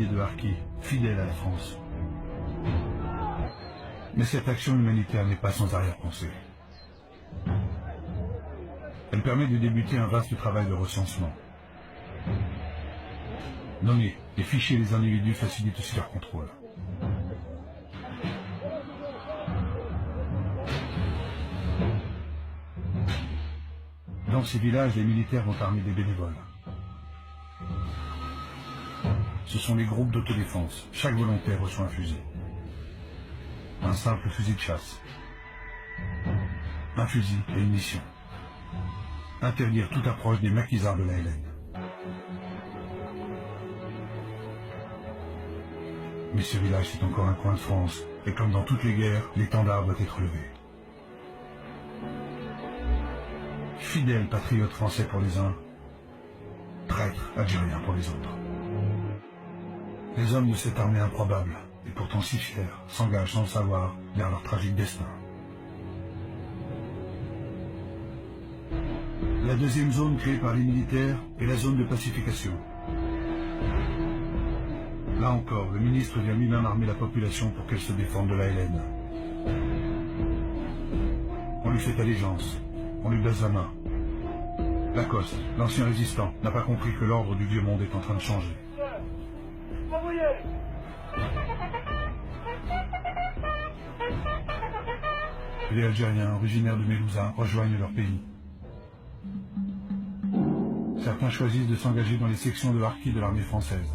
milliers de Harkis, fidèles à la France. Mais cette action humanitaire n'est pas sans arrière-pensée. Elle permet de débuter un vaste travail de recensement. Nommer et ficher les individus facilite aussi leur contrôle. Dans ces villages, les militaires vont armer des bénévoles. Ce sont les groupes d'autodéfense. Chaque volontaire reçoit un fusil. Un simple fusil de chasse. Un fusil et une mission. Interdire toute approche des maquisards de la LN. Mais ce village, c'est encore un coin de France. Et comme dans toutes les guerres, l'étendard doit être levé. Fidèles patriotes français pour les uns, traîtres algériens pour les autres. Les hommes de cette armée improbable, et pourtant si fiers, s'engagent sans le savoir vers leur tragique destin. La deuxième zone créée par les militaires est la zone de pacification. Là encore, le ministre vient lui-même armer la population pour qu'elle se défende de la LN. On lui fait allégeance, on lui baise la main. Lacoste, l'ancien résistant, n'a pas compris que l'ordre du vieux monde est en train de changer. Les Algériens, originaires de Mélouza, rejoignent leur pays. Certains choisissent de s'engager dans les sections de Harkis de l'armée française.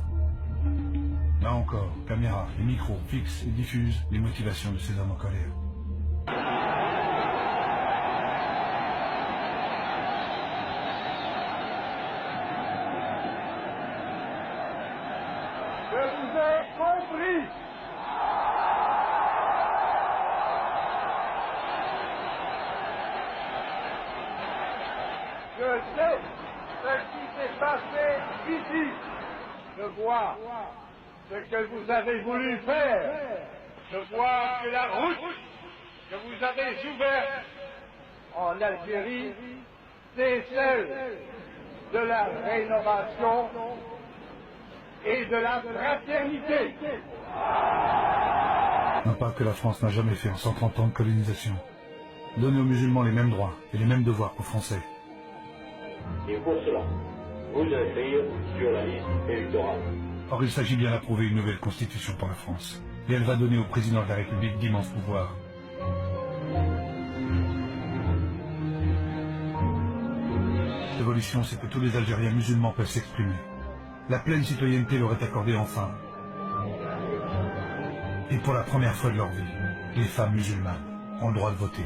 Là encore, caméras et micros fixent et diffusent les motivations de ces hommes en colère. Je vous ai compris. Je sais ce qui s'est passé ici. Je vois ce que vous avez voulu faire. Je vois que la route que vous avez ouverte en Algérie, c'est celle de la rénovation et de la fraternité. Un pas que la France n'a jamais fait en 130 ans de colonisation. Donner aux musulmans les mêmes droits et les mêmes devoirs qu'aux Français. Et pour cela, vous inscrire sur la liste électorale. Or, il s'agit bien d'approuver une nouvelle constitution pour la France. Et elle va donner au président de la République d'immenses pouvoirs. L'évolution, c'est que tous les Algériens musulmans peuvent s'exprimer. La pleine citoyenneté leur est accordée enfin. Et pour la première fois de leur vie, les femmes musulmanes ont le droit de voter.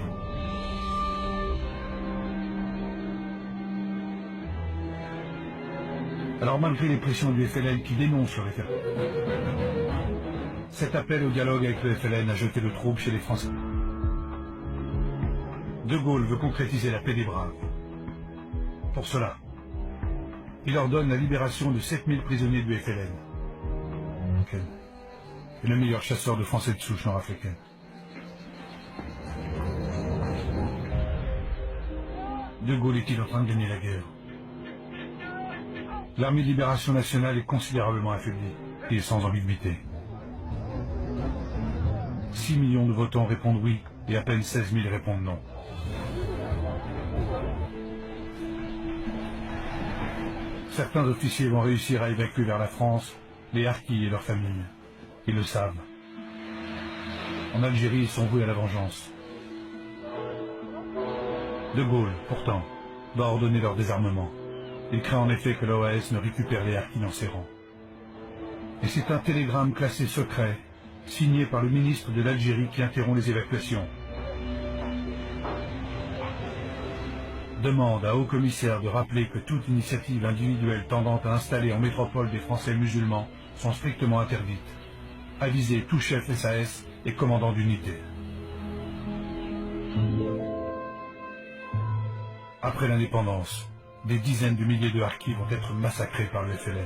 Alors malgré les pressions du FLN qui dénoncent le référendum, cet appel au dialogue avec le FLN a jeté le trouble chez les Français. De Gaulle veut concrétiser la paix des braves. Pour cela, il ordonne la libération de 7000 prisonniers du FLN. Et le meilleur chasseur de Français de souche nord-africaine. De Gaulle est-il en train de gagner la guerre? L'armée de libération nationale est considérablement affaiblie et sans ambiguïté. 6 millions de votants répondent oui et à peine 16 000 répondent non. Certains officiers vont réussir à évacuer vers la France les Harkis et leurs familles. Ils le savent. En Algérie, ils sont voués à la vengeance. De Gaulle, pourtant, va ordonner leur désarmement. Il craint en effet que l'OAS ne récupère les Harkis dans ses rangs. Et c'est un télégramme classé secret, signé par le ministre de l'Algérie qui interrompt les évacuations. Demande à haut-commissaire de rappeler que toute initiative individuelle tendant à installer en métropole des Français musulmans sont strictement interdites. Aviser tout chef SAS et commandant d'unité. Après l'indépendance, des dizaines de milliers de Harkis vont être massacrés par le FLN,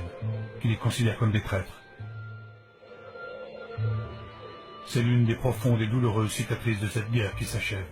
qui les considère comme des traîtres. C'est l'une des profondes et douloureuses cicatrices de cette guerre qui s'achève.